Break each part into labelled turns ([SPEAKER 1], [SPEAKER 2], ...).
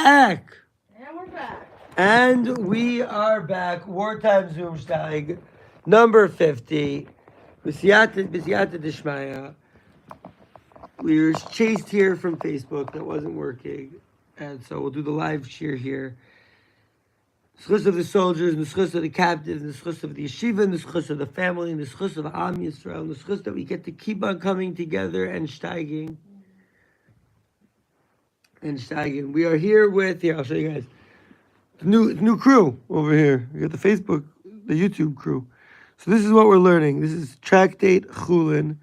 [SPEAKER 1] back.
[SPEAKER 2] And we're back.
[SPEAKER 1] And we are back. Wartime Zoom shteig, number 50. Bsee dishmya. We were chased here from Facebook. That wasn't working. And so we'll do the live cheer here. Schus of the soldiers, and the schus of the captives, and the schus of the yeshiva, and the schus of the family, and the schus of Am Yisrael, and the schus that we get to keep on coming together and steiging. We are here with, here, I'll show you guys. New crew over here. We got the Facebook, the YouTube crew. So this is what we're learning. This is tractate Chulin.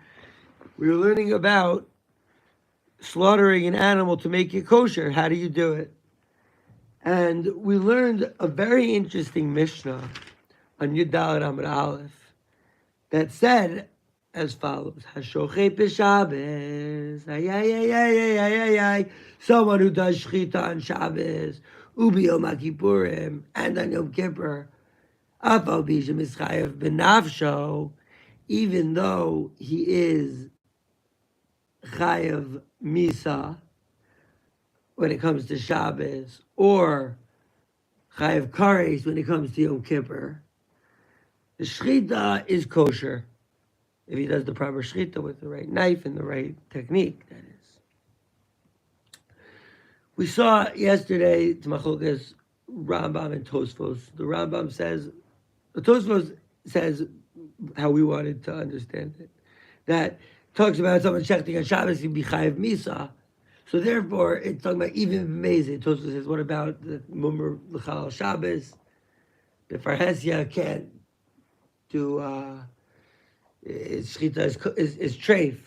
[SPEAKER 1] We were learning about slaughtering an animal to make it kosher. How do you do it? And we learned a very interesting Mishnah on Yud Daled Amud Aleph that said as follows: Hashochei b'Shabbos, ay ay ay ay ay ay ay. Someone who does shchita on Shabbos, ubi Yom Kippurim, and on Yom Kippur, afal b'shem ischayev b'nafsho, even though he is chayev misa when it comes to Shabbos, or chayev kares when it comes to Yom Kippur, the shchita is kosher if he does the proper shchita with the right knife and the right technique, that is. We saw yesterday, Tzmachlokas, Rambam and Tosfos. The Rambam says, the Tosfos says how we wanted to understand it, that talks about someone shechting on Shabbos, he'd be chayev misa. So therefore, it's talking about even amazing. Tosfos says, what about the mummer l'chal Shabbos? The farhesia can't do shchita is treif.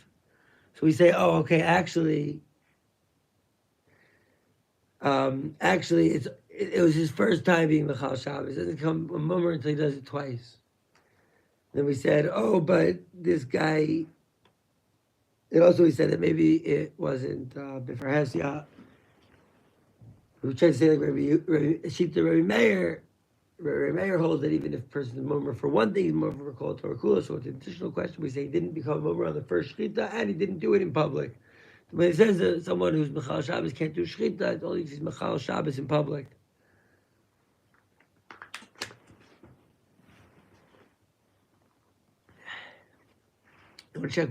[SPEAKER 1] So we say, oh, okay, actually, it was his first time being l'chal Shabbos. It doesn't come a mummer until he does it twice. Then we said, oh, but this guy. And also we said that maybe it wasn't b'farhesia. We tried to say like Rabbi Meir. Rabbi Meir holds that even if a person is mummer for one thing, he's mummer for kol Torah kula. So it's an additional question. We say he didn't become mummer on the first shchita, and he didn't do it in public. When it says that someone who's mechal Shabbos can't do shchita, it's only if he's mechal Shabbos in public. I want to check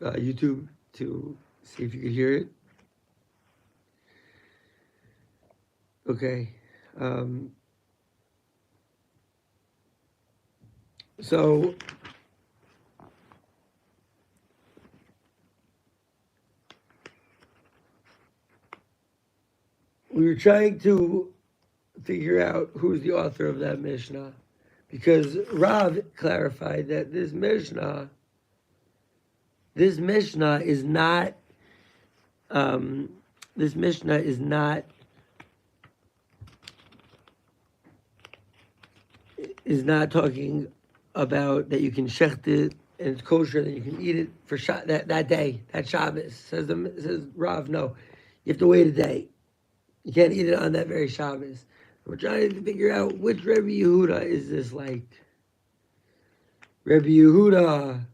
[SPEAKER 1] YouTube to see if you could hear it. Okay. So we were trying to figure out who's the author of that Mishnah, because Rav clarified that this Mishnah is not talking about that you can shecht it and it's kosher, that you can eat it for that day, that Shabbos. Says Rav, no, you have to wait a day. You can't eat it on that very Shabbos. We're trying to figure out which Rebbe Yehuda is this like. Rebbe Yehuda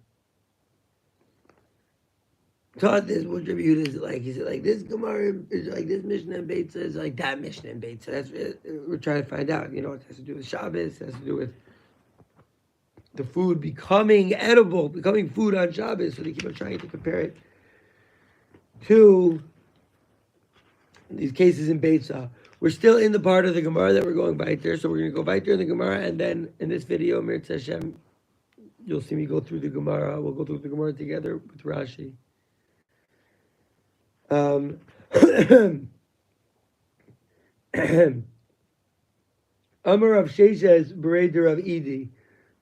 [SPEAKER 1] taught this. What Rebbe Yehuda is like? Is it like this Gemara? Is it like this Mishnah and Beitza? Is it like that Mishnah and Beitza? That's what we're trying to find out. You know, it has to do with Shabbos. It has to do with the food becoming edible, becoming food on Shabbos. So they keep on trying to compare it to these cases in Beitza. We're still in the part of the Gemara that we're going veiter, so we're going to go veiter in the Gemara, and then in this video, Mirz Hashem, you'll see me go through the Gemara. We'll go through the Gemara together with Rashi. Amar Rav Sheshes Bereder of Edi.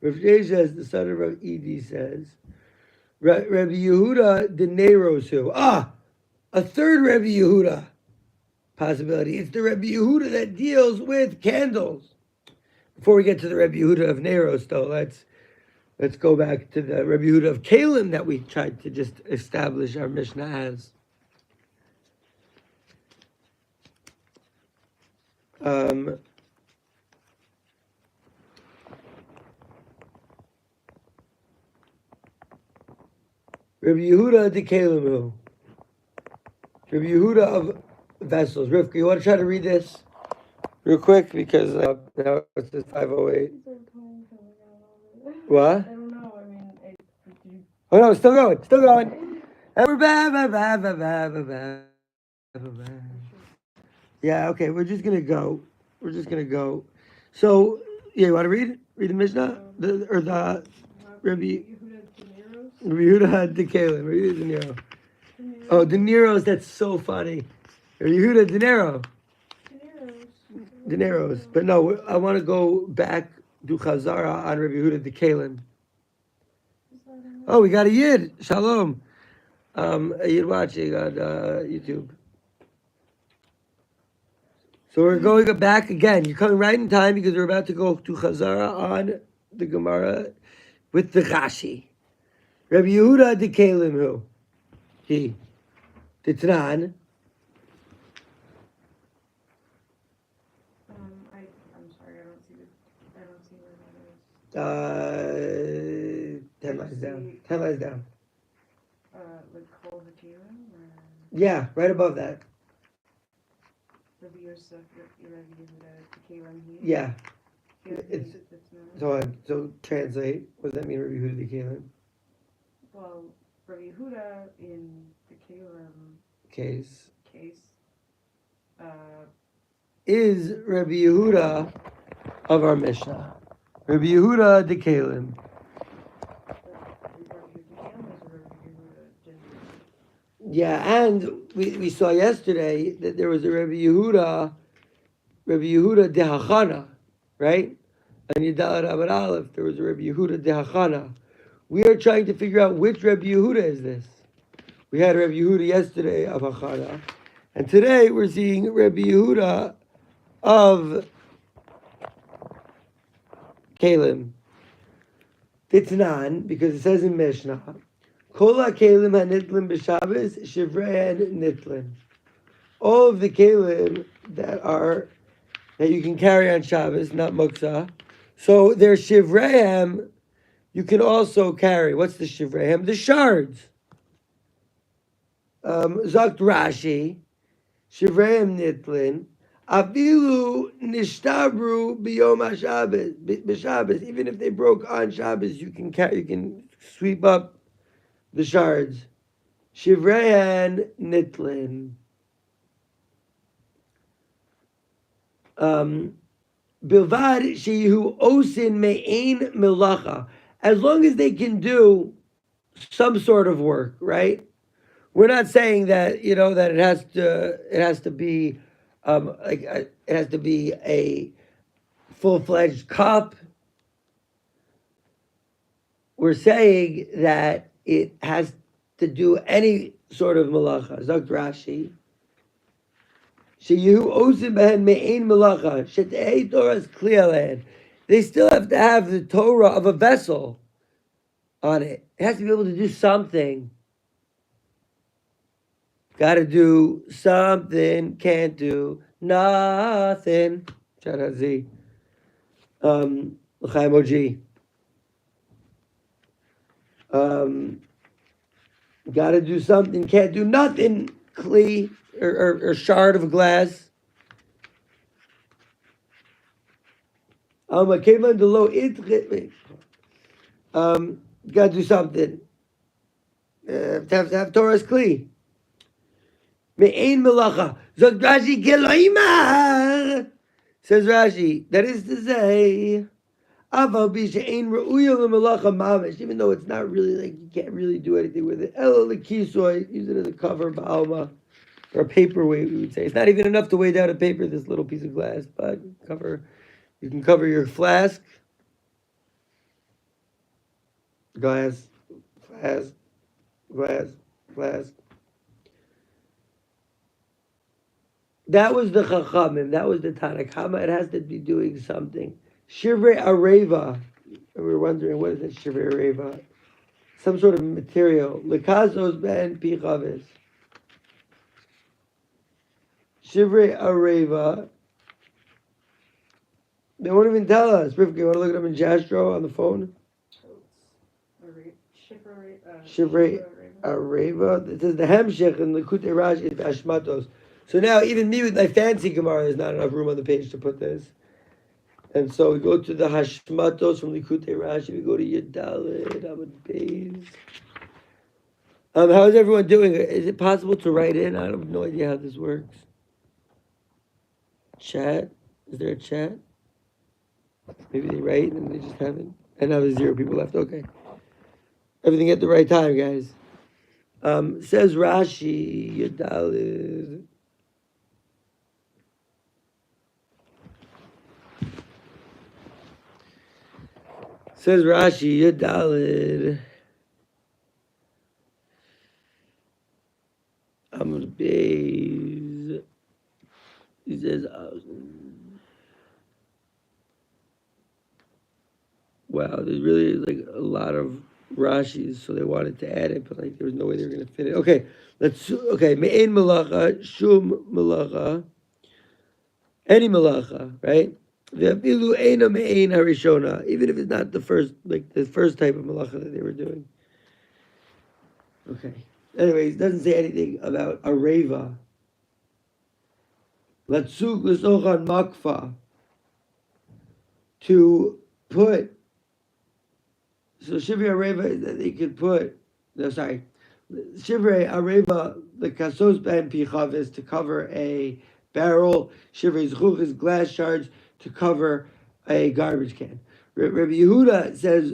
[SPEAKER 1] Rav Sheshes, the son of Rav Edi, says, Rabbi Yehuda de Nerosu. A third Rabbi Yehuda possibility. It's the Rebbe Yehuda that deals with candles. Before we get to the Rebbe Yehuda of Neros, though, let's go back to the Rebbe Yehuda of Kalim that we tried to just establish our Mishnah as. Rebbe Yehuda de Kalimu. Rebbe Yehuda of vessels. Rivka, you want to try to read this real quick because now it says 5:08. What?
[SPEAKER 2] I don't know. I mean,
[SPEAKER 1] Oh no, still going, still going. And we're back. Yeah, okay, we're just gonna go. We're just gonna go. So, yeah, you want to read? Read the Mishnah? The Rabbi Yehuda De Kalim. Read De Niro. Oh, De Niro's, that's so funny. Rabbi Yehuda De Niro. De Niro's. But no, I want to go back, do Chazara on Rabbi Yehuda De Kalim. Oh, we got a Yid. Shalom. A Yid watching on YouTube. So we're going back again. You're coming right in time because we're about to go to Chazara on the Gemara with the Rashi. Rabbi Yehuda De Kalim, who? He. The Tanan.
[SPEAKER 2] I'm sorry, I don't see where that is.
[SPEAKER 1] 10 lines down. 10 lines down.
[SPEAKER 2] Like Kol HaKelim?
[SPEAKER 1] Yeah, right above that.
[SPEAKER 2] Rabbi Yosef, Rabbi Yehuda, Kelim,
[SPEAKER 1] Yeah. So translate. What does that mean, Rabbi Yehuda De Kalim?
[SPEAKER 2] Well, Rabbi Yehuda in the Kelim
[SPEAKER 1] case
[SPEAKER 2] is
[SPEAKER 1] Rabbi Yehuda of our Mishnah. Rabbi Yehuda De Kalim. Yeah, and we saw yesterday that there was a Rabbi Yehuda De Hachana, right? And Yidal Rabbi Aleph, there was a Rabbi Yehuda De Hachana. We are trying to figure out which Rabbi Yehuda is this. We had Rabbi Yehuda yesterday of Hachana, and today we're seeing Rabbi Yehuda of Kalim. Titnan, because it says in Mishnah, Kol HaKelim HaNitlin B'Shabbos Shivrein Nitlin. All of the Kalim that you can carry on Shabbos, not Muksa. So their Shivreim, you can also carry. What's the Shivreim? The shards. Zakt Rashi, Shivreim Nitlin, Avilu Nishtabru B'Yom HaShabbos, B'Shabbos. Even if they broke on Shabbos, you can sweep up the shards. Shivreyan Nitlin. Bilvad Shehu Osin Me'ain Melacha. As long as they can do some sort of work, right? We're not saying that that it has to be it has to be a full-fledged cup. We're saying that it has to do any sort of malacha. Zok Rashi. Sheyu osim behen me'ein malacha. Shetei Torah's kliyalein. They still have to have the Torah of a vessel on it. It has to be able to do something. Got to do something. Can't do nothing. Shout out Z. L'chaim OG. Got to do something, can't do nothing, kli, or shard of glass. Got to do something. Have to have Torah's kli. Me'ein melacha. Zog Rashi geloimar. Says Rashi, that is to say, even though it's not really like you can't really do anything with it. Use it as a cover, ba'alma, or a paperweight, we would say. It's not even enough to weigh down a paper, this little piece of glass, but you can cover your flask. Glass. That was the Chachamim, that was the Tanakh. It has to be doing something. Shivrei Areva. We were wondering, what is that Shivrei Areva? Some sort of material. Lekazos ben pichavis. Shivrei Areva. They won't even tell us. Rivka, you want to look it up in Jastro on the phone? Shivrei Areva. It says the Hemshech and the Likutei Rashi is Ashmatos. So now even me with my fancy Gemara, there's not enough room on the page to put this. And so we go to the Hashmatos from Likutei Rashi. We go to Yedalid, Amud Beis. How is everyone doing? Is it possible to write in? I have no idea how this works. Chat? Is there a chat? Maybe they write and they just haven't. And now there's 0 people left. Okay. Everything at the right time, guys. Says Rashi, Yedalid. Says Rashi, Yedalid. Amud Beis. He says, wow, there's really like a lot of Rashis, so they wanted to add it, but like there was no way they were going to fit it. Okay, Me'en malacha, shum malacha, any malacha, right? Ve'afilu eina me'en harishona, even if it's not the first type of malacha that they were doing. Okay. Anyways, it doesn't say anything about a reva. Latsuk l'sochan makfa, to put. So shivrei areva is that they could put. No, sorry, shivrei areva, the kasos ben pichav is to cover a barrel. Shivrei zchuch is glass shards to cover a garbage can. Rabbi Yehuda says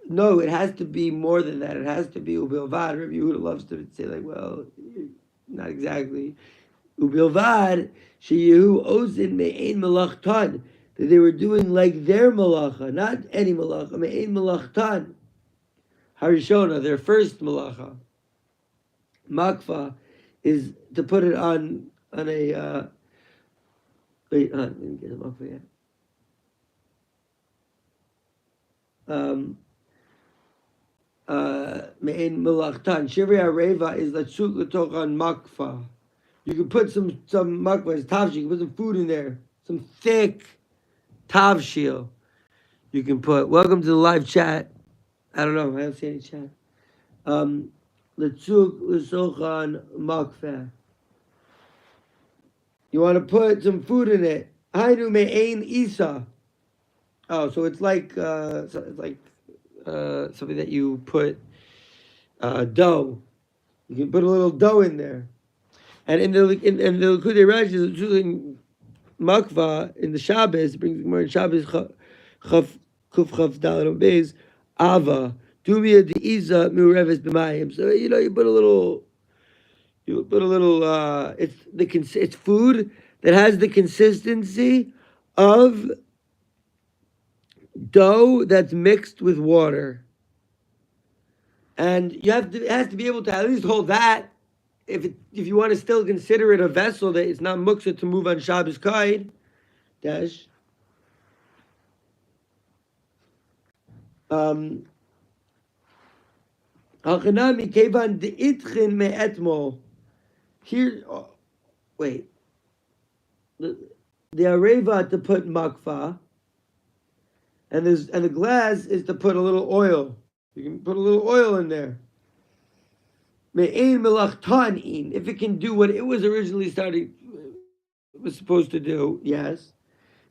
[SPEAKER 1] no, it has to be more than that. It has to be ubilvad. Rabbi Yehuda loves to say like, well, not exactly. Ubilvad sheyehu ozin me'ein malachtan, that they were doing like their malacha, not any malacha, me'ein malachtan. Harishona, their first malacha. Makfa is to put it on a wait, let me get the makfa yet. Me'ein malachtan. Shivrei areva is latsuk l'tochan makfa. You can put some makva, tavshil. You can put some food in there, some thick tavshil. You can put. Welcome to the live chat. I don't know. I don't see any chat. Latsuk l'sochan makfa. You want to put some food in it. Hainu me'ein isa. Oh, so it's like something that you put dough. You can put a little dough in there. And in the Likutei Rashi, in makva in the Shabbos, it brings more in Shabbos kuf chaf daled beis ava dumia deiza miureves b'mayim. So you put a little. It's food that has the consistency of dough that's mixed with water, and it has to be able to at least hold that. If you want to still consider it a vessel that it's not muksa to move on Shabbos kaid, dash. Halchanami kevan deitchin me'etmo. Here, wait. The areva to put makfa, and the glass is to put a little oil. You can put a little oil in there. Me'ein melachtanin, if it can do what it was originally supposed to do, yes.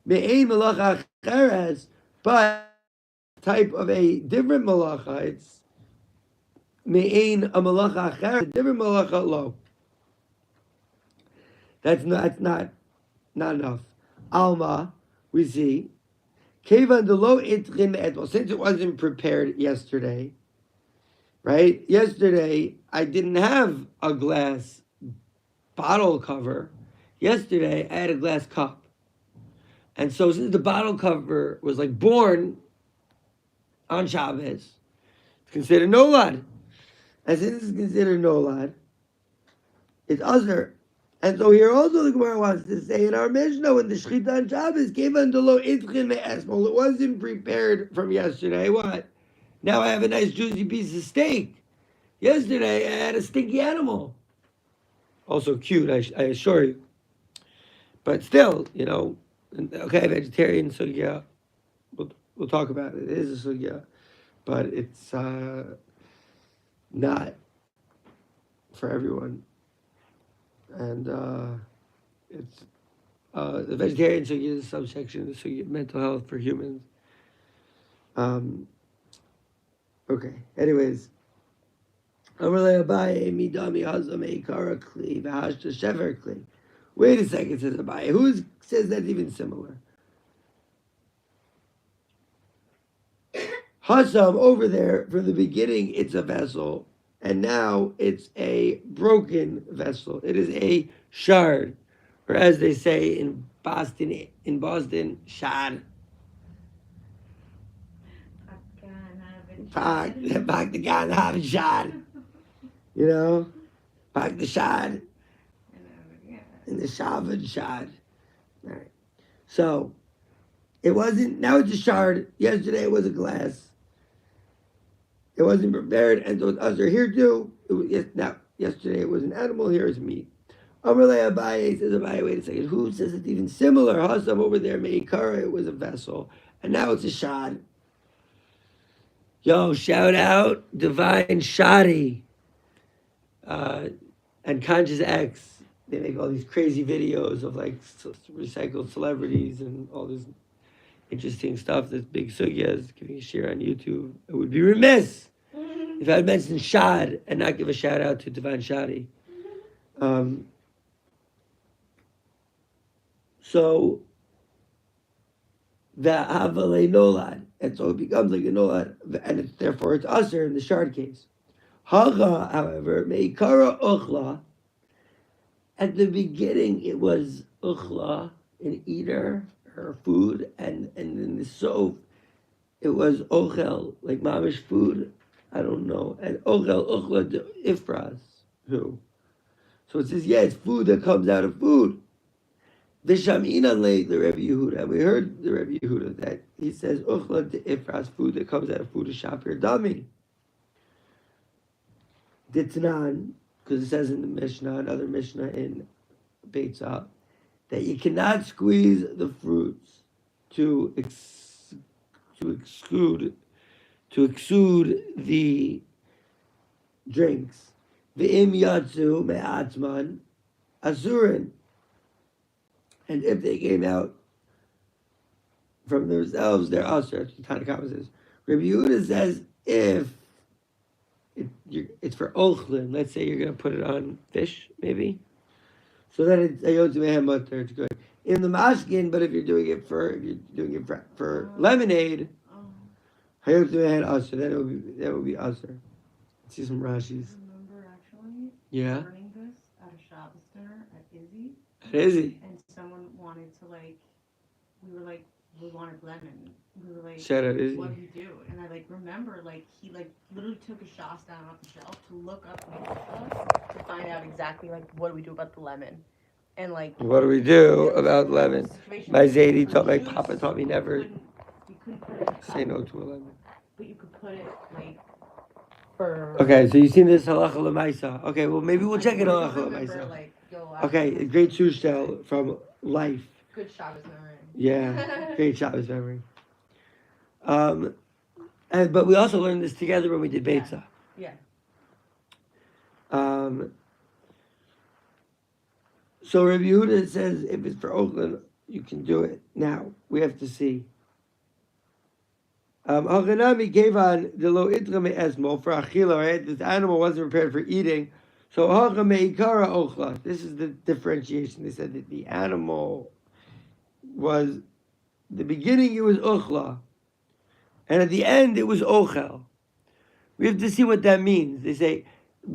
[SPEAKER 1] Me'ein melach acheres, but type of a different malacha. It's me'ein a malacha acheres, a different malacha lo. That's not enough. Alma, we see. Kevan de lo itchin me'etmol, since it wasn't prepared yesterday. Right? Yesterday, I didn't have a glass bottle cover. Yesterday, I had a glass cup. And so since the bottle cover was like born on Shabbos, it's considered nolad. And since it's considered nolad, it's usher. And so here also the Gemara wants to say in our Mishnah, when the Shechita on Shabbos gave unto lo itchin me'esmol, it wasn't prepared from yesterday. What? Now I have a nice juicy piece of steak. Yesterday I had a stinky animal. Also cute, I assure you. But still, okay, vegetarian sugya. We'll talk about it. It is a sugya, but it's not for everyone. And It's the vegetarian sugya is a subsection of the sugya of mental health for humans. Okay. Anyways, Amalei Abaye midami hazam eikara kli v'hashta shever kli. Wait a second, says Abaye. Who says that's even similar? Hasam over there, from the beginning, it's a vessel, and now it's a broken vessel. It is a shard, or as they say in Boston, shard. Pak the gun, have a shard. You know, pak the shard, and the shaved shard. All right. So it wasn't. Now it's a shard. Yesterday it was a glass. It wasn't prepared, and so us are here too. Now, yesterday it was an animal, here is meat. Amalei Abaye says, Abaye, wait a second. Who says it's even similar? Hasam over there, Meikara, it was a vessel, and now it's a shad. Yo, shout out Divine Shoddy and Conscious X. They make all these crazy videos of like recycled celebrities and all this interesting stuff. This big sugya is giving a share on YouTube. It would be remiss if I had mentioned Shad and not give a shout out to Divine Shadi. So the Havale Nolad, and so it becomes like a Nolad, and therefore it's usher in the shard case. Haga, however, Meikara Uchla. At the beginning, it was Uchla, an eater or food, and in the Sof, it was Ochel, like mamish food. I don't know. And Ochel Uchla de Ifras, who? So it says, yeah, it's food that comes out of food. Vishamina lay the Rebbe Yehuda. And we heard the Rebbe Yehuda that he says, Uchla de Ifras, food that comes out of food is Shapir Dami. Ditnan, because it says in the Mishnah, another Mishnah in Beitzah, that you cannot squeeze the fruits to exude the drinks. V'im yatsu me'atzman asurin. And if they came out from themselves, they're usher. That's what Tanakh says. Rabbi Yehuda says if it's for ochlin, let's say you're going to put it on fish, maybe. So then it's ayot mehem mutter. It's good in the mashkin, but if you're doing it for lemonade, ayot mehem usher. That would be usher. Let's see some Rashi's.
[SPEAKER 2] Remember actually learning this at a Shabbos dinner at Izzy.
[SPEAKER 1] At Izzy.
[SPEAKER 2] And someone wanted to we wanted lemon. We were like,
[SPEAKER 1] shout out Izzy.
[SPEAKER 2] What do you do? And I remember he literally took a Shas down off the shelf to look up to find out exactly what do we do about the lemon. And
[SPEAKER 1] what do we do about lemon? My Zadie taught, my Papa taught me never
[SPEAKER 2] you couldn't put it
[SPEAKER 1] say no to a lemon.
[SPEAKER 2] But you could put it for.
[SPEAKER 1] Okay, so you've seen this halacha l'maisa. Okay, well maybe we'll check it halacha l'maisa. Okay, great shell from Life.
[SPEAKER 2] Good Shabbos memory.
[SPEAKER 1] Yeah, great Shabbos memory. But we also learned this together when we did Beitzah.
[SPEAKER 2] Yeah.
[SPEAKER 1] So Rabbi Yehuda says if it's for Oakland, you can do it. Now, we have to see. Haganami gave on the lo itrame esmo for achila, right? This animal wasn't prepared for eating. So hagame ikara ochla. This is the differentiation. They said that the animal was, the beginning it was ochla, and at the end it was ochel. We have to see what that means. They say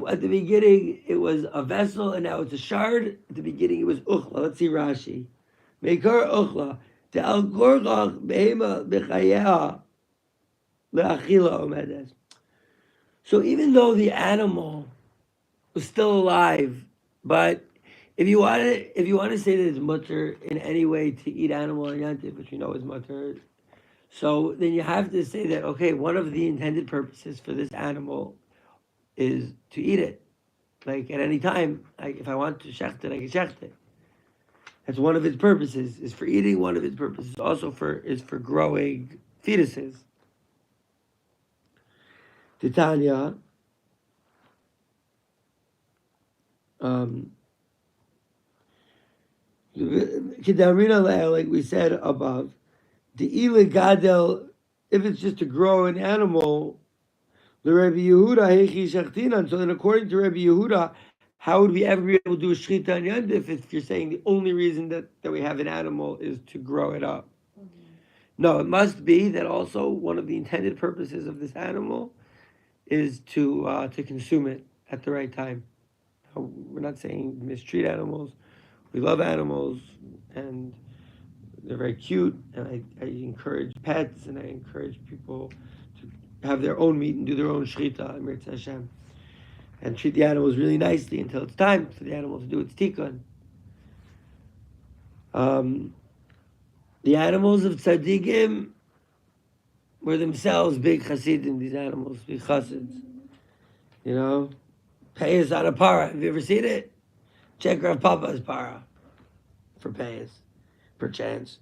[SPEAKER 1] at the beginning it was a vessel, and now it's a shard. At the beginning it was uchla. Let's see Rashi. Meikar uchla the al gorgach behema b'chayeha le'achila omedes. So even though the animal was still alive, but if you want to say that it's mutter in any way to eat animal or yantiv, which we know is mutter, so then you have to say that, okay, one of the intended purposes for this animal is to eat it. Like at any time, if I want to shecht it, I can shecht it. That's one of its purposes, is for eating. One of its purposes also is for growing fetuses. Titania, like we said above, the illegadel, if it's just to grow an animal, the Rabbi Yehuda hechi shachtinan. So then, according to Rabbi Yehuda, how would we ever be able to do a shchita and yandif if you're saying the only reason that we have an animal is to grow it up? No, it must be that also one of the intended purposes of this animal is to consume it at the right time. We're not saying mistreat animals. We love animals, and they're very cute, and I encourage pets, and I encourage people to have their own meat and do their own shchita, Mirz Hashem, and treat the animals really nicely until it's time for the animal to do its tikkun. The animals of tzaddikim were themselves big chassidim, these animals, big chassids. You know? Payas on a para. Have you ever seen it? Check Rav Papa's para for payas, perchance.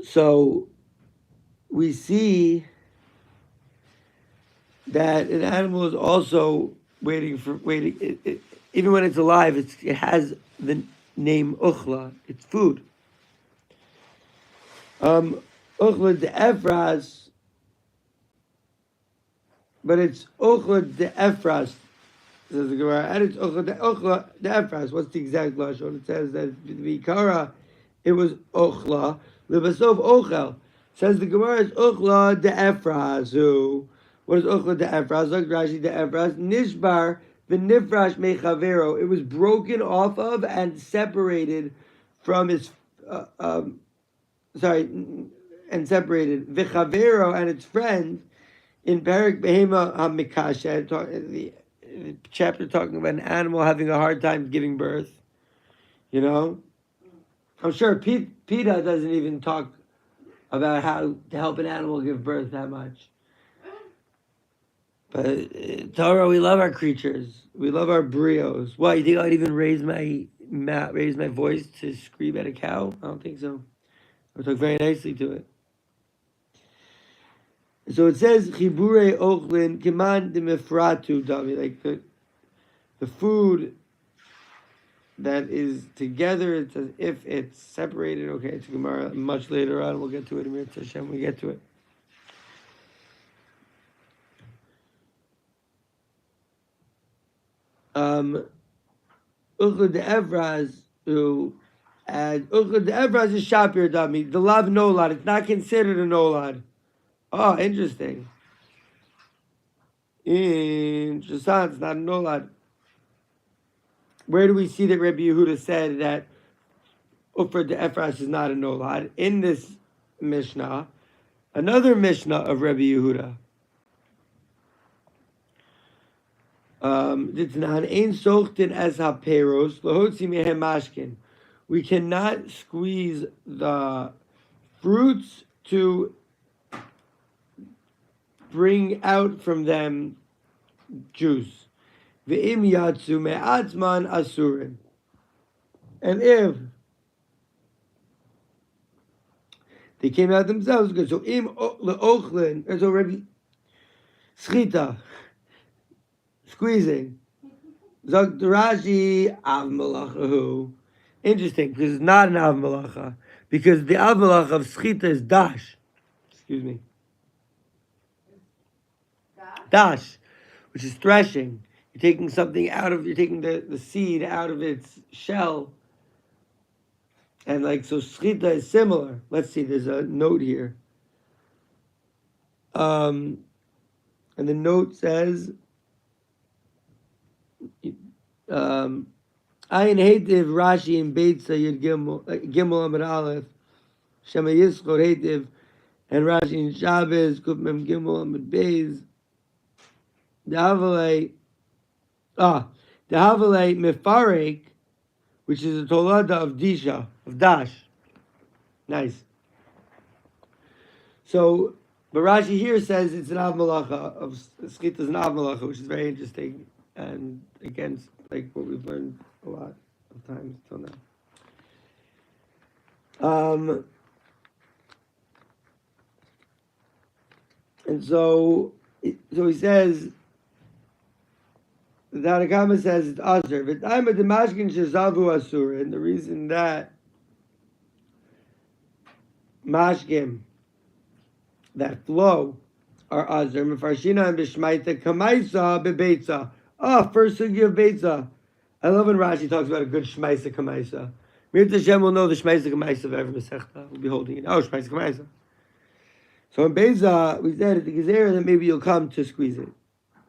[SPEAKER 1] So we see that an animal is also waiting. Even when it's alive, it has the name uchla. It's food. Uchla de efras, but it's uchla de efras, says the Gemara, and it's uchla de efras. What's the exact lashon? It says that the vikara, it was uchla libasov ochel. Says the Gemara, it's uchla de efras. Who? What is uchla de efras? Look, Rashi de efras nishbar the nifrash mechavero. It was broken off of and separated from its and separated v'chavero and its friend in Perik Behema HaMikasha, the chapter talking about an animal having a hard time giving birth. You know, I'm sure PETA doesn't even talk about how to help an animal give birth that much. But Torah, we love our creatures. We love our brios. What, you think I'd even raise my voice to scream at a cow? I don't think so. I talk very nicely to it. So it says chibure ochlin kiman demifratu dami, like the food that is together. It's as if it's separated. Okay, it's Gemara much later on. We'll get to it. Mirz Hashem, we get to it. Uchla de Evraz, who and Uchla de Evraz is Shapir Dami. The lav nolad. It's not considered a nolad. Oh, interesting. It's not a nolad. Where do we see that Rabbi Yehuda said that Uchla de Evraz is not a nolad? In this Mishnah, another Mishnah of Rabbi Yehuda. We cannot squeeze the fruits to bring out from them juice. And if they came out themselves, good. So im leochlin, there's already schita. Squeezing. Zog Rashi av malachahu. Interesting, because it's not an av malacha. Because the av malacha of schita is dash. Excuse me. Dash, which is threshing. You're taking you're taking the seed out of its shell. And so schita is similar. Let's see, there's a note here. And the note says, Ayin Heitiv Rashi in Beitza Yud Gimel Amid Aleph Shema Yischor Heitiv and Rashi in Shabbos Kuf Mem Gimel Amid Beis Davalei Mefarek, which is a Tolada of Disha, of Dash. Nice. So, but Rashi here says it's an Av Malacha of Schita is an Av Malacha, which is very interesting and against what we've learned a lot of times till now. And so he says, the Tanakama says it's Asur. But I'm a Damashkin Shazavu Asur, and the reason that Mashkim, that flow, are Asur. Mefarshina and Bishmaita Kamaisa Bebeitza. Oh, first sugi of Beitza. I love when Rashi talks about a good Shmaisa Kamaisa. Mir Hashem will know the Shmaisa Kamaisa of every Masechta. We'll be holding it. Oh, Shmaisa Kamaisa. So in Beitza, we said at the Gezerah that maybe you'll come to squeeze it.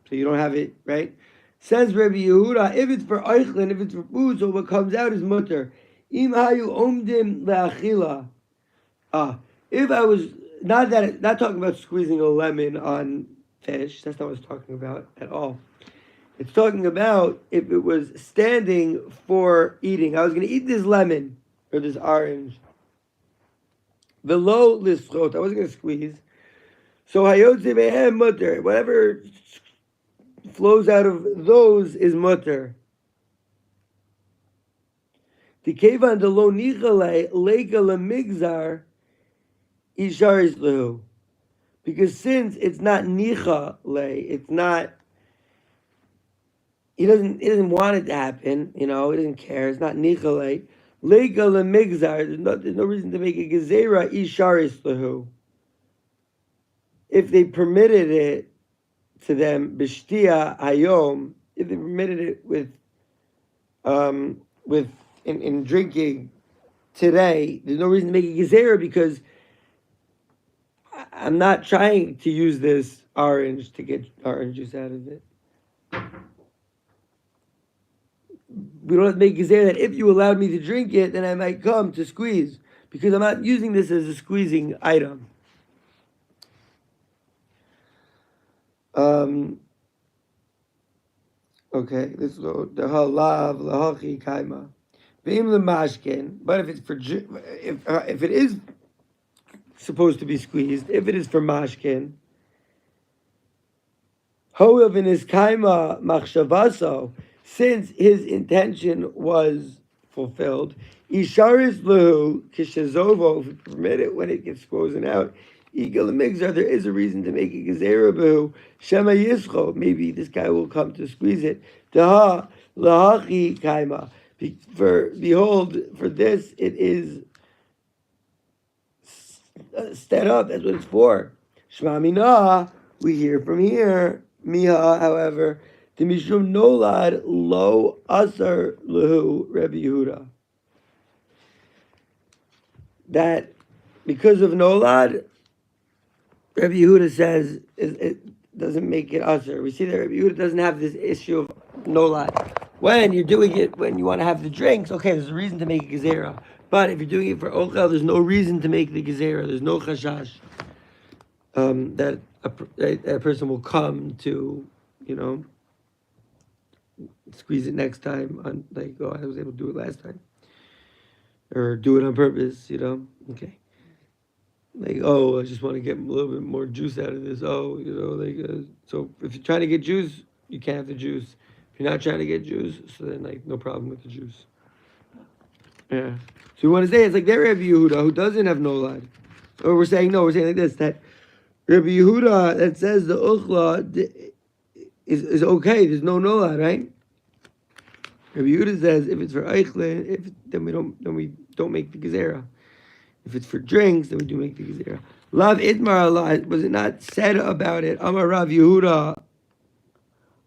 [SPEAKER 1] So you don't have it, right? Says Rabbi Yehuda, if it's for Eichlin, if it's for food, so what comes out is mutter. Im hayu omdim le'achila. If I was, not talking about squeezing a lemon on fish, that's not what it's talking about at all. It's talking about if it was standing for eating. I was going to eat this lemon, or this orange. Below lischot, I wasn't going to squeeze. So hayotze behem mutter, whatever flows out of those is mutter. The kevan de lo nichale lega lemigzar isharis lehu, because since it's not nicha le, it's not. He doesn't want it to happen. You know, he doesn't care. It's not nicha le lega lemigzar. There's no reason to make a gezerah isharis lehu. If they permitted it to them, b'shtia hayom, if they permitted it in drinking today, there's no reason to make a gezerah because I'm not trying to use this orange to get orange juice out of it. We don't have to make gezerah that if you allowed me to drink it, then I might come to squeeze, because I'm not using this as a squeezing item. Okay, let's go. The halav lahachi kaima, ve'im lemashkin. But if it's for if it is supposed to be squeezed, if it is for mashkin, howev in his kaima machshavaso, since his intention was fulfilled, isharis lehu kishazovo, if we permit it when it gets frozen out. Eagle mixer, there is a reason to make a gezerah shema yischo. Maybe this guy will come to squeeze it. Daha lahachi kaima. For behold, for this it is set up. That's what it's for. Shema mina. We hear from here. Miha, however, the mishum nolad lo asar lehu Rabbi Yehuda. That because of nolad, Rabbi Yehuda says it doesn't make it usher. We see that Rabbi Yehuda doesn't have this issue of nolad. When you're doing it, when you want to have the drinks, okay, there's a reason to make a gezerah. But if you're doing it for ochel, there's no reason to make the gezerah. There's no chashash that a person will come to, squeeze it next time. On like, oh, I was able to do it last time, or do it on purpose. Okay. Like, oh, I just want to get a little bit more juice out of this. Oh, so if you're trying to get juice, you can't have the juice. If you're not trying to get juice, so then no problem with the juice. Yeah. So we want to say it's like that Rabbi Yehuda who doesn't have nolad. Or we're saying like this, that Rabbi Yehuda that says the uchla is okay. There's no nolad, right? Rabbi Yehuda says if it's for eichlin, then we don't make the gezerah. If it's for drinks, then we do make the gezerah. Lav idmar Allah, was it not said about it? Amar Rav Yehuda,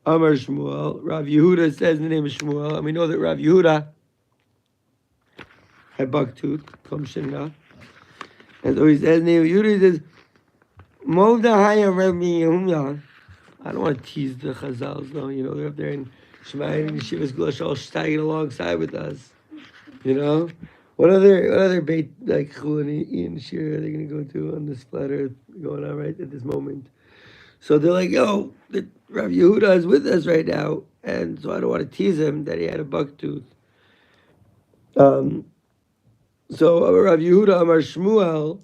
[SPEAKER 1] Amar Shmuel. Rav Yehuda says in the name of Shmuel, and we know that Rav Yehuda had buck tooth, Kom Shimna. And so he says in the name of Yehuda, he says, Movda Haya Rabbi Yehuda. I don't want to tease the Chazals, though. They're up there in Shemayim and Yeshivas Gulash all steiging alongside with us. What other bait like Chulin and Shir are they going to go to on this flat earth going on right at this moment? So they're like, yo, Rav Yehuda is with us right now, and so I don't want to tease him that he had a buck tooth. So Rav Yehuda Amar Shmuel,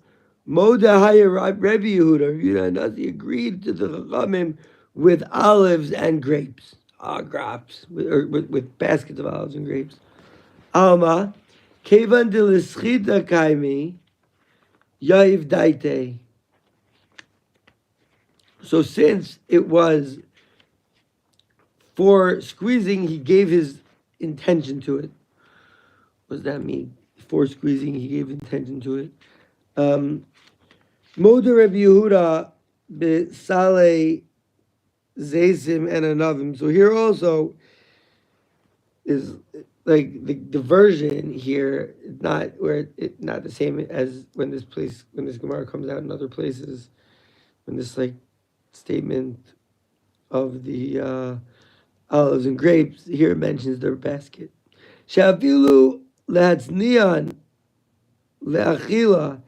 [SPEAKER 1] Moda Haya Rabbi Yehuda, Rav Yehuda Nasi agreed to the Chachamim with olives and grapes, grapes, with baskets of olives and grapes. Alma. Kevan de l'schita kaimi, yaiv daite. So since it was For squeezing, he gave his intention to it. What does that mean? For squeezing, he gave intention to it. Moder Rabbi Yehuda b'salei zaysim and anavim. So here also is like the version here, not where it not the same as when this Gemara comes out in other places, when this like statement of the olives and grapes here it mentions their basket. Shavilu lehatznian leachila,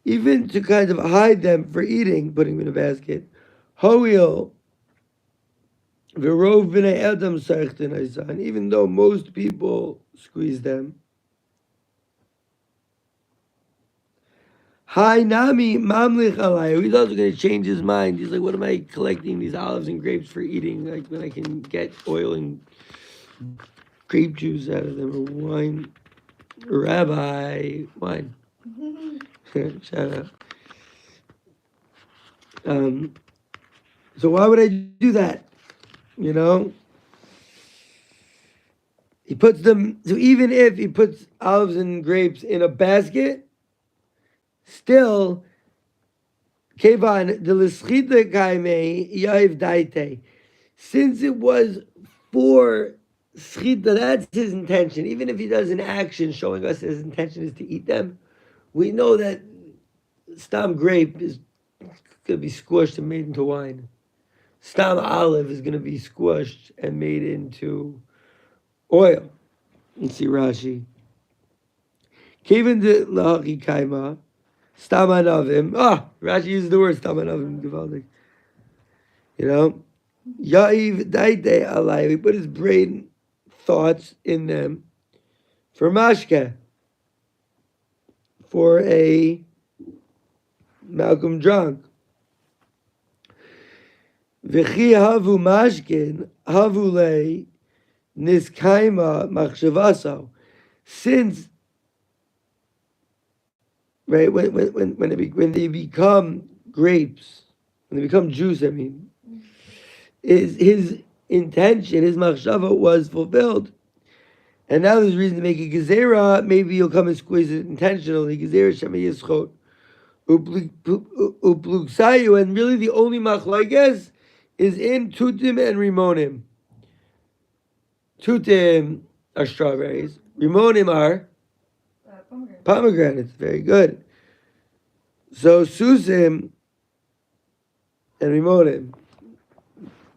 [SPEAKER 1] even to kind of hide them for eating, putting them in a basket. Hoil v'rov b'nei adam sarchten aisan, even though most people squeeze them. Hi Nami mamlich alay. He's also going to change his mind. He's like, what am I collecting these olives and grapes for eating? Like when I can get oil and grape juice out of them, or wine. Rabbi, wine. Shout out. So why would I do that? You know? He puts them, so even if he puts olives and grapes in a basket, still, Kevan de l'schita kaime yav daite. Since it was for schita, that's his intention. Even if he does an action showing us his intention is to eat them, we know that stam grape is going to be squished and made into wine. Stam olive is going to be squished and made into oil. Let's see Rashi. Kevan de lahachi kaima. Stam anavim. Rashi uses the word stam anavim. Givaldik. You know? Ya'iv daite alai. We put his brain thoughts in them for mashke. For a Malcolm drunk. V'chi havu mashkin havu lei niskaima machshavaso. Since right when they become grapes, when they become juice, I mean, is his intention, his machshava was fulfilled, and now there's reason to make a gezerah. Maybe you'll come and squeeze it intentionally. Gezerah shema yischot uplugsayu, and really the only machlokes is in tutim and rimonim. Tutim are strawberries. Rimonim are pomegranates. Very good. So susim and rimonim.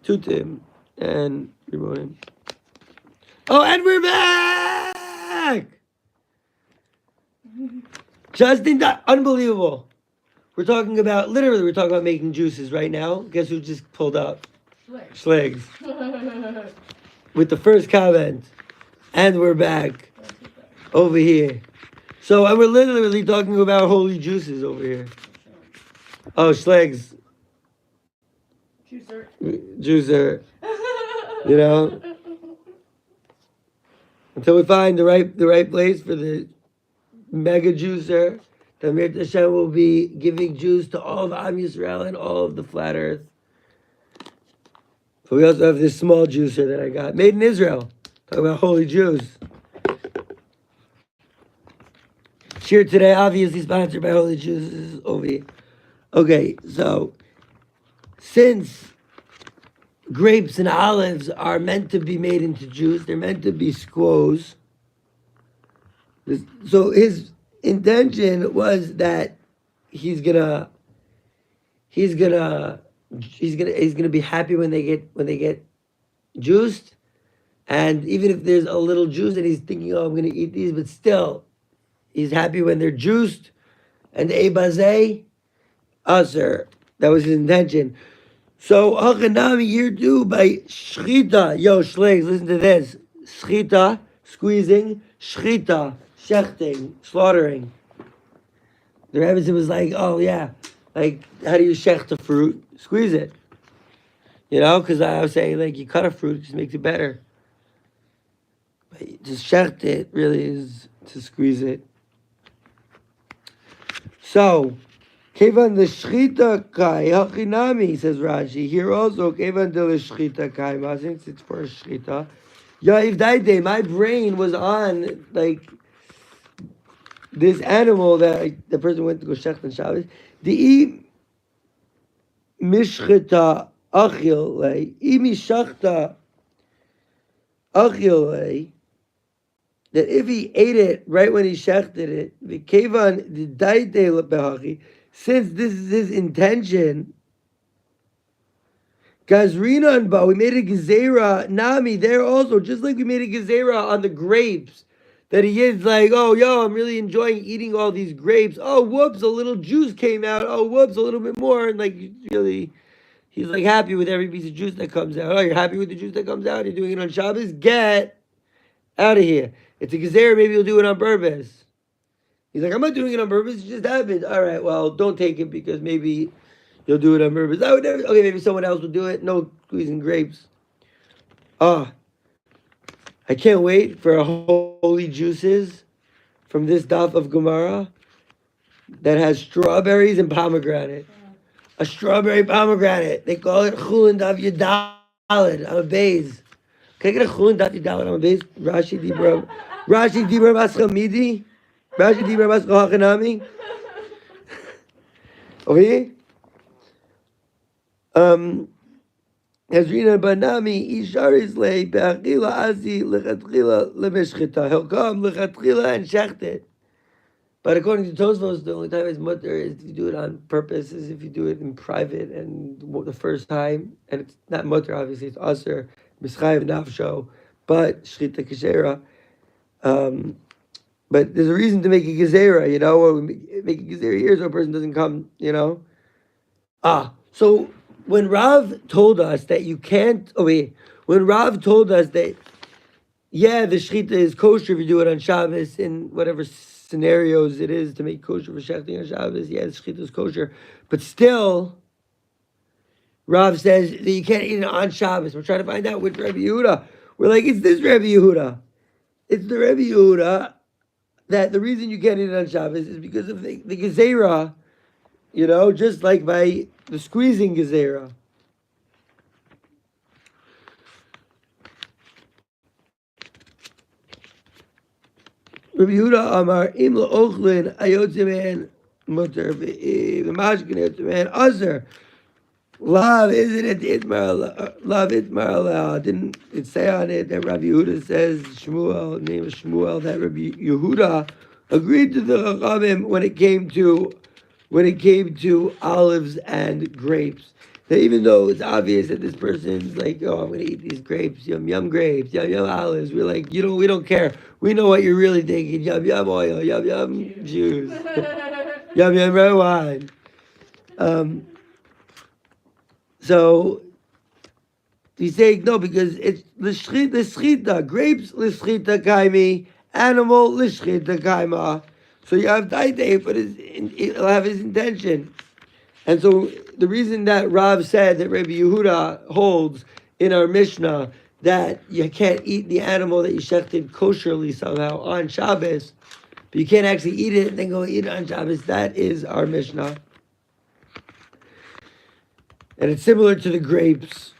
[SPEAKER 1] Tutim and rimonim. Oh, and we're back! Justin, unbelievable. We're talking about making juices right now. Guess who just pulled up? Shteig. With the first comment. And we're back. Over here. So, and we're literally talking about holy juices over here. Oh, Shteig's. Juicer. You know? Until we find the right place for the mega juicer, the Mir Hashem will be giving juice to all of Am Yisrael and all of the flat earth. But we also have this small juicer that I got, made in Israel. Talking about holy juice. Cheer today, obviously sponsored by Holy Juices over here. Okay, so since grapes and olives are meant to be made into juice, they're meant to be squoze. So his intention was that he's gonna be happy when they get juiced, and even if there's a little juice and he's thinking, oh, I'm gonna eat these, but still he's happy when they're juiced. And bsee, sir, that was his intention. So Hachanami here too by shchita. Yo, Shteig, listen to this. Shchita, squeezing, shchita, shteig, slaughtering. The Rebbe was like, oh yeah, like how do you shecht a fruit? Squeeze it. You know, because I was saying like you cut a fruit, it just makes it better. But to shecht it really is to squeeze it. So Kevan the shchita kai hachinami, says Rashi. Here also, kevan the shchita kai, since it's for shchita. Ya'iv daide, my brain was on like this animal that the person went to go shecht on Shabbos. The mishchita achil lei, mishachta achil lei. That if he ate it right when he shechted it, the kevan the daide lebehachi. Since this is his intention, Gazrina and Ba, we made a gezerah nami there also, just like we made a gezerah on the grapes. That he is like, oh, yo, I'm really enjoying eating all these grapes. Oh, whoops, a little juice came out. Oh, whoops, a little bit more. And like, really, he's like happy with every piece of juice that comes out. Oh, you're happy with the juice that comes out? You're doing it on Shabbos? Get out of here. It's a gezerah, maybe you'll do it on purpose. He's like, I'm not doing it on purpose. It just happened. All right, well, don't take it because maybe you'll do it on purpose. I would never. Okay, maybe someone else will do it. No squeezing grapes. I can't wait for holy juices from this daf of Gemara that has strawberries and pomegranate. A strawberry pomegranate. They call it chulin daf yadalid. I'm a base. Can I get a chulin daf yadalid? I'm a base. Rashi dibra mascha midi. Rashi dibra mascha hachanami. Over here. Hazrina banami isharis le be'achila azi lechatchila lemeshchita. He'll come lechatchila and shecht it. But according to Tosfos, the only time it's mutter is if you do it on purpose, is if you do it in private and the first time, and it's not mutter. Obviously, it's aser mischayev nafsho, but shchita kashera. But there's a reason to make a gezerah, you know. Or we make a gezerah here so a person doesn't come, you know. So when Rav told us that you can't, when Rav told us that, yeah, the shechita is kosher if you do it on Shabbos in whatever scenarios it is to make kosher for shechting on Shabbos, yeah, the shechita is kosher, but still, Rav says that you can't eat it on Shabbos. We're trying to find out which Rebbe Yehuda. We're like, it's this Rebbe Yehuda. It's the Rebbe Yehuda that the reason you can't eat it on Shabbos is because of the gezerah, you know, just like by the squeezing gezerah. Rabbi Yehuda Amar Im La'ochlin Ayotzeman Mutter V'Mashkin Ayotzeman Azer Lav isn't it Itmar Lav Itmar didn't it say on it that Rabbi Yehuda says Shmuel, name of Shmuel, that Rabbi Yehuda agreed to the Chachamim when it came to olives and grapes. That even though it's obvious that this person's like, oh, I'm going to eat these grapes, yum yum grapes, yum yum olives, we're like, we don't care. We know what you're really thinking, yum yum oil, yum yum juice, yum yum red wine. So he's saying no, because it's l'shchita, grapes l'shchita kaimi, animal l'shchita kaima. So you have daite, but it'll have his intention. And so the reason that Rav said that Rabbi Yehuda holds in our Mishnah that you can't eat the animal that you shechted kosherly somehow on Shabbos, but you can't actually eat it and then go eat it on Shabbos, that is our Mishnah. And it's similar to the grapes.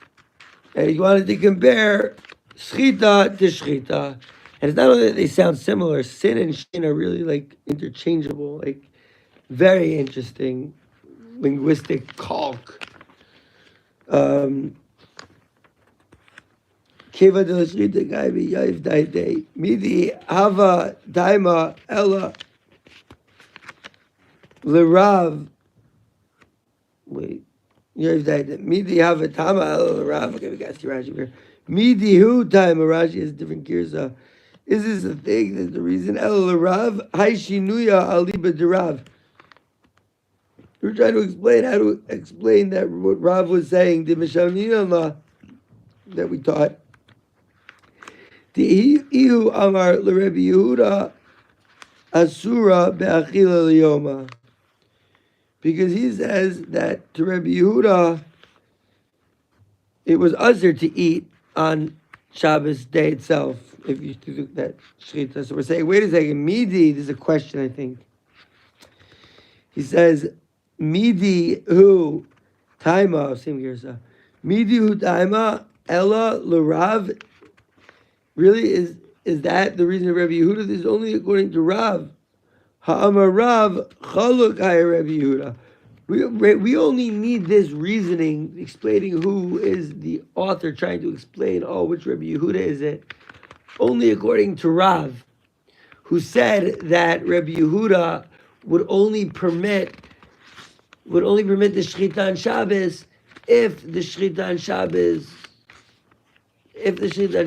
[SPEAKER 1] And he wanted to compare shchita to shchita. And it's not only that they sound similar, sin and shin are really like interchangeable, like very interesting linguistic calc. Keva de l'shchita gai b'yayiv daidei midi hava daima ella l'rav. Wait, yayiv daidei midi hava tama ella l'rav. Okay, we got to see Rashi here. Midi hu daima. Rashi has different gears. Is this a thing? That's the reason. Ella l'rav hay shinuya aliba derav. We're trying to explain how to explain that what Rav was saying, the Mishamina that we taught. The Ihu Amar l'Rebbe Yehuda Asura be'achila liyoma. Because he says that to Rebbe Yehuda, it was usher to eat on Shabbos day itself, if you do that shechita. So we're saying, wait a second, midi, there's a question, I think. He says, Midi hu taima, same here, so. Midi hu taima, ella l'Rav. Really, is that the reason of Rabbi Yehuda? This is only according to Rav. Ha'amar Rav chaluk ha'ya Rabbi Yehuda. We only need this reasoning explaining who is the author trying to explain, which Rabbi Yehuda is it? Only according to Rav, who said that Rabbi Yehuda would only permit the Shechita on Shabbos if the Shechita on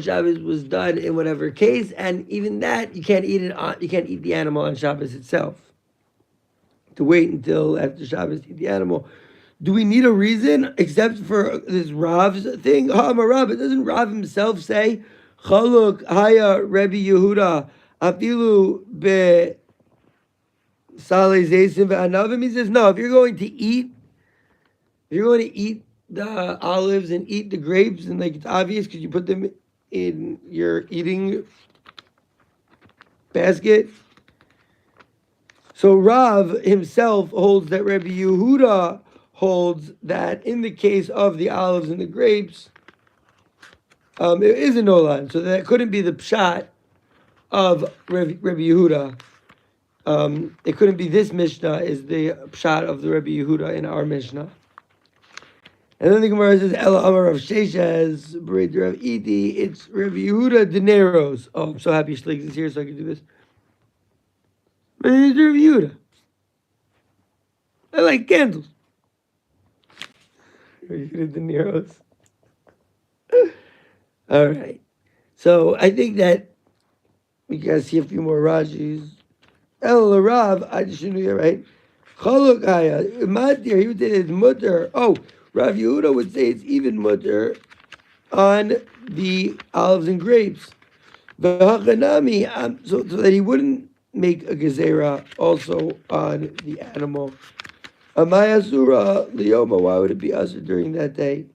[SPEAKER 1] Shabbos was done in whatever case, and even that you can't eat the animal on Shabbos itself. To wait until after Shabbos to eat the animal. Do we need a reason except for this Rav's thing? Rav, but doesn't Rav himself say, Chaluk haya Rabbi Yehuda afilu be saleh zaysim ve'anavim? He says, no, if you're going to eat the olives and eat the grapes, and like it's obvious because you put them in your eating basket. So Rav himself holds that Rabbi Yehuda holds that in the case of the olives and the grapes, it is a nolan. So that couldn't be the pshat of Rabbi Yehuda. It couldn't be this Mishnah is the pshat of the Rabbi Yehuda in our Mishnah. And then the Gemara says, Ela Amar Rav Sheshes, Bereiter of Iti, it's Rabbi Yehuda dineros. Oh, I'm so happy Shteig is here so I can do this. Bereiter of Yehuda. I like candles. Yehuda dineros. All right. So I think that we gotta see a few more Rajis. El Rav, I just knew you right. Chaluk haya, matir, he would say it's mutter. Oh, Rav Yehuda would say it's even mutter on the olives and grapes. V'hachanami, so that he wouldn't make a gezerah also on the animal. Amayasura liyoma, why would it be usher during that day?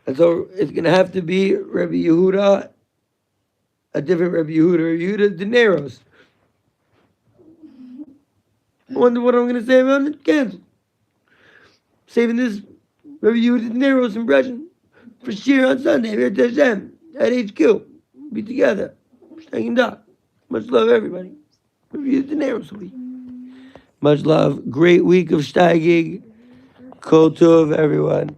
[SPEAKER 1] And so it's going to have to be Rabbi Yehuda, a different Rabbi Yehuda dineros. I wonder what I'm going to say about it. Cancel. Saving this Rabbi Yehuda dineros impression for Shir on Sunday. Here to Hashem at HQ. Be together. Staying up. Much love, everybody. Rabbi Yehuda dineros week. Much love. Great week of Shteig. Kol Tov, everyone.